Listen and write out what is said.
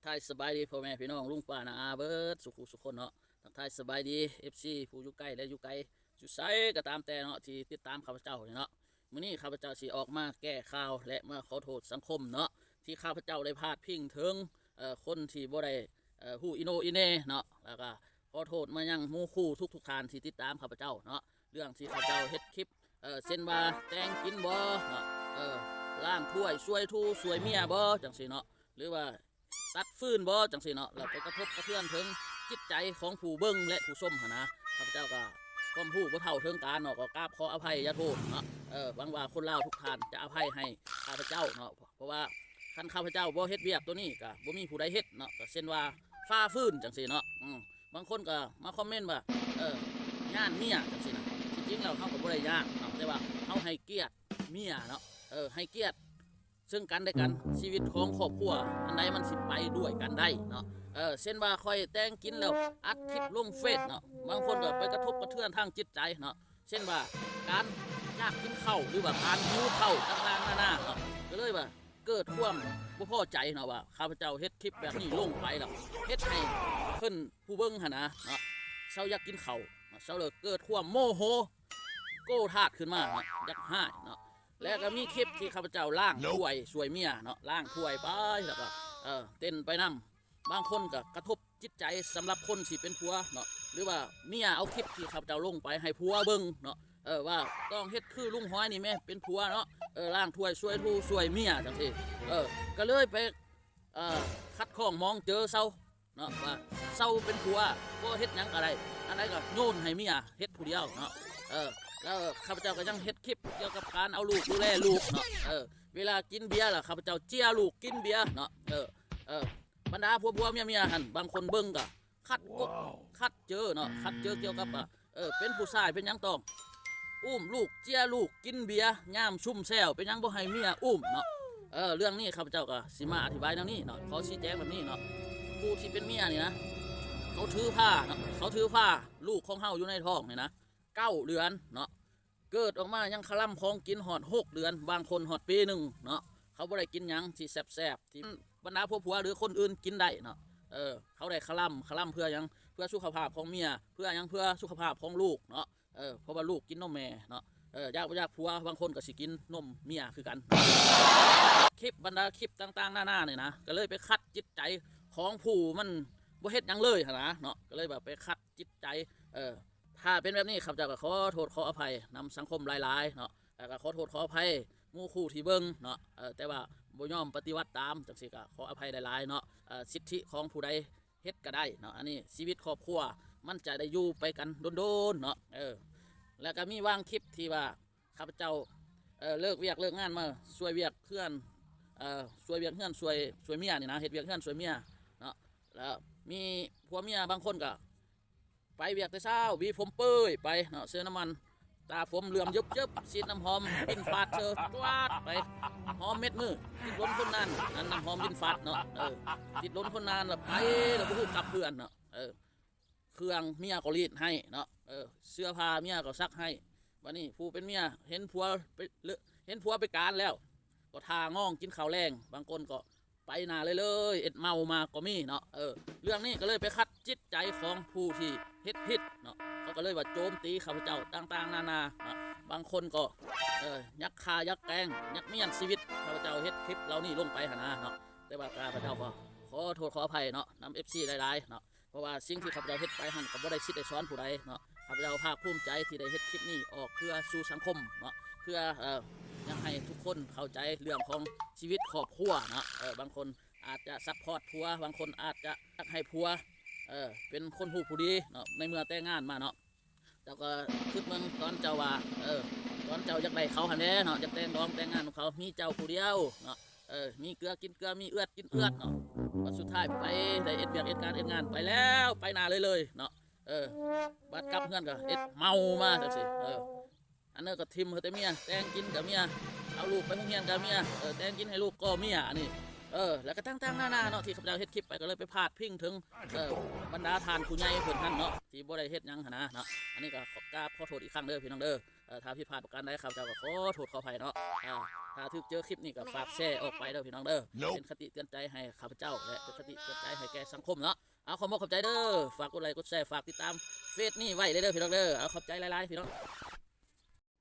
ทายสบายดีพ่อแม่พี่น้องลุงป้านาอาเบิร์ดสุขุสุขคนเนาะทักทายสบายดีFCผู้อยู่ใกล้และอยู่ไกลอยู่ไสก็ตามแต่เนาะที่ติดตามข้าพเจ้าเนาะมื้อนี้ข้าพเจ้าสิออกมาแก้ข่าวและมาขอโทษสังคมเนาะที่ข้าพเจ้าได้พลาดพิงถึงคนที่บ่ได้ฮู้อิโนอิเน่เนาะแล้วก็ขอโทษมายังหมู่คู่ทุกท่านที่ติดตามข้าพเจ้าเนาะเรื่องที่ข้าพเจ้าเฮ็ดคลิปเส้นว่าแต่งกินบ่เนาะล้างถ้วยช่วยทูช่วยเมียบ่จังซี่เนาะหรือว่าตัดฟืนบ่จังสิเนาะแล้วไปกระทบกระเทือนถึงจิตใจของผู้เบิ่งและผู้ชมหั่นนะข้าพเจ้าก็ความรู้บ่เท่าถึงการเนาะก็กราบขออภัยอย่าโทษเนาะหวังว่าคนลาวทุกท่านจะอภัยให้ข้าพเจ้าเนาะเพราะว่าคันข้าพเจ้าบ่เฮ็ดเวียกตัวนี้ก็บ่มีผู้ใดเฮ็ดเนาะก็เช่นว่าฟ้าฟืนจังสิเนาะบางคนก็มาคอมเมนต์ว่าย่านเมียจังสินะที่จริงแล้วเฮาก็บ่ได้ย่านเนาะแต่ว่าเฮาให้เกียรติเมียเนาะให้เกียรติซึ่งกันได้กันชีวิตของครอบครัวอันใดมันสิไปด้วยกันได้เนาะเช่นว่าค่อยแต่งกินแล้วอัดคลิปลงเฟซเนาะบางคนก็ไปกระทบกระเทือนทางจิตใจเนาะเช่นว่าการอยากกินข้าวหรือว่าการหิวข้าวต่างๆนานาเนาะก็เลยว่าเกิดความบ่พอใจเนาะว่าข้าพเจ้าเฮ็ดคลิปแบบนี้ลงไปแล้วเฮ็ดให้เพิ่นผู้เบิ่งหั่นนะเนาะเช้าอยากกินข้าวเช้าเลยเกิดความโมโหโกรธาดขึ้นมาเนาะอยากห้าเนาะแล้วก็มีคลิปที่ข้าพเจ้าล่างถ้วยสวยเมียเนาะล่างถ้วยไปแล้วก็เต้นไปนํบางคนก็กระทบจิตใจสำหรับคนที่เป็นผัวเนาะหรือว่าเมียเอาคลิปที่ข้าพเจ้าลงไปให้ผัวเบิ่งเนาะว่าต้องเฮ็ดคือลุงห้อยนี่แม่เป็นผัวเนาะล่างถ้วยสวยทูสวยเมียจังซี่ก็เลยไปคัดข้องมองเจอเซาเนาะว่าเซาเป็นผัวบ่เฮ็ดหยังอะไรอันใดก็โยนให้เมียเฮ็ดผู้เดียวเนาะแล้วข้าพเจ้าก็ยังเฮ็ดคลิปเกี่ยวกับการเอาลูกดูแลลูกเนาะเวลากินเบียร์ล่ะข้าพเจ้าเจียลูกกินเบียร์เนาะบรรดาผัวเมียหั่นบางคนเบิ่งก็คัดเจอเนาะคัดเจอเกี่ยวกับเป็นผู้ชายเป็นหยังต้องอุ้มลูกเจียลูกกินเบียร์ย่ามชุ่มแซวเป็นหยังบ่ให้เมียอุ้มเนาะเรื่องนี้ข้าพเจ้าก็สิมาอธิบายแนวนี้เนาะขอชี้แจงแบบนี้เนาะผู้ที่เป็นเมียนี่นะเขาถือผ้าเนาะเขาถือผ้าลูกของเฮาอยู่ในท้องนี่นะ9 เดือนเนาะเกิดออกมายังคล่ำของกินหอด6 เดือนบางคนหอดปีหนึ่งเนาะเขาบ่ได้กินหยังที่แซ่บๆที่บรรดาผัวหรือคนอื่นกินได้เนาะเขาได้คล่ำเพื่อยังเพื่อสุขภาพของเมียเพื่อยังเพื่อสุขภาพของลูกเนาะเพราะว่าลูกกินนมแม่เนาะอยากผัวบางคนก็สิกินนมเมียคือกันคลิปบรรดาคลิปต่างๆหน้าเนี่ยนะก็เลยไปคัดจิตใจของผู้มันบ่เฮ็ดหยังเลยนะเนาะก็เลยแบบไปคัดจิตใจถ้าเป็นแบบนี้ข้าพเจ้าก็ขอโทษขออภัยนำสังคมหลายๆเนาะแล้วก็ขอโทษขออภัยหมู่คู่ที่เบิ่งเนาะแต่ว่าบ่ยอมปฏิวัติตามจังซี่ก็ขออภัยหลายๆเนาะสิทธิของผู้ใดเฮ็ดก็ได้เนาะอันนี้ชีวิตครอบครัวมันจะได้อยู่ไปกันโดนๆเนาะแล้วก็มีวางคลิปที่ว่าข้าพเจ้าเลิกเวียกเลิกงานมาช่วยเวียกเพื่อนช่วยเวียกเพื่อนช่วยเมียนี่นะเฮ็ดเวียกเพื่อนช่วยเมียเนาะแล้วมีผัวเมียบางคนก็ไปเวียกแต่เช้าวีผมเปื่อยไปเนาะเสื้อน้ำมันตาผมเหลื่อมยึบฉีดน้ำหอมบินฟาดเจอตวาดไปหอมเม็ดมือติดล้นคนนั้นนั่นน้ำหอมบินฟาดเนาะติดล้นคนนั้นแล้วไปแล้วก็พูดกับเพื่อนเนาะเครื่องเมียก็รีดให้เนาะเสื้อผ้าเมียก็ซักให้วันนี้ผู้เป็นเมียเห็นผัวไปการแล้วก็ทาง่องกินข้าวแรงบางคนก็ไปนาเลยเอ็ดเมามาก็มีเนาะเรื่องนี้ก็เลยไปคัดจิตใจของผู้ที่เฮ็ดผิดเนาะเขาก็เลยว่าโจมตีข้าพเจ้าต่างๆนานาบางคนก็ยักฆ่ายักแกงยักเมียนชีวิตข้าพเจ้าเฮ็ดคลิปเรานี่ลงไปหนะเนาะแต่ว่าข้าพเจ้าก็ขอโทษขออภัยเนาะนำ FC หลายๆเนาะเพราะว่าสิ่งที่ข้าพเจ้าเฮ็ดไปหันก็บ่ได้คิดได้สอนผู้ใดเนาะข้าพเจ้าภาคภูมิใจที่ได้เฮ็ดคลิปนี้ออกเพื่อสู่สังคมเนาะเพื่ออยากให้ทุกคนเข้าใจเรื่องของชีวิตครอบครัวเนาะบางคนอาจจะซัพพอร์ตผัวบางคนอาจจะอยากให้ผัวเป็นคนผู้ดีเนาะในเมื่อแต่งงานมาเนาะแต่ก็คิดเมืองตอนเจ้าว่าตอนเจ้าอยากได้เขาหันแน่เนาะอยากแต่งดองแต่งงานของเขามีเจ้าผู้เดียวเนาะมีเกลือกินเกลือมีเอื้อกินเอื้อเนาะวันสุดท้ายไปได้เอ็ดเวียกเอ็ดการเอ็ดงานไปแล้วไปนาเลยเนาะบัดกลับเพื่อนก็เอ็ดเมามาจังสิอันนั้นก็ทิมแต่เมียแต่งกินกับเมียเอาลูกไปโรงเรียนกับเมียแต่งกินให้ลูกก็เมียอันนี้แล้วก็ตั้งหน้าเนาะที่ข้าพเจ้าเฮ็ดคลิปไปก็เลยไปพาดพิงถึงบรรดาทานผู้ใหญ่เพิ่นท่านเนาะที่บ่ได้เฮ็ดหยังหั่นนะเนาะอันนี้ก็กราบขอโทษอีกครั้งเด้อพี่น้องเด้อถ้าผิดพลาดประการใดข้าพเจ้าก็ขอโทษขออภัยเนาะ ถ้าถึกเจอคลิปนี้ก็ฝากแชร์ออกไปเด้อพี่น้องเด้อเป็นคติเตือนใจให้ข้าพเจ้าและเป็นคติเตือนใจให้แก่สังคมเนาะเอาขอบคุณขอบใจเด้อฝากกดไลค์กดแชร์ฝากติดตามเฟซนี่ไว้เด้อพี่น้องเด้อเอาขอบใจหลายๆพี่น้อง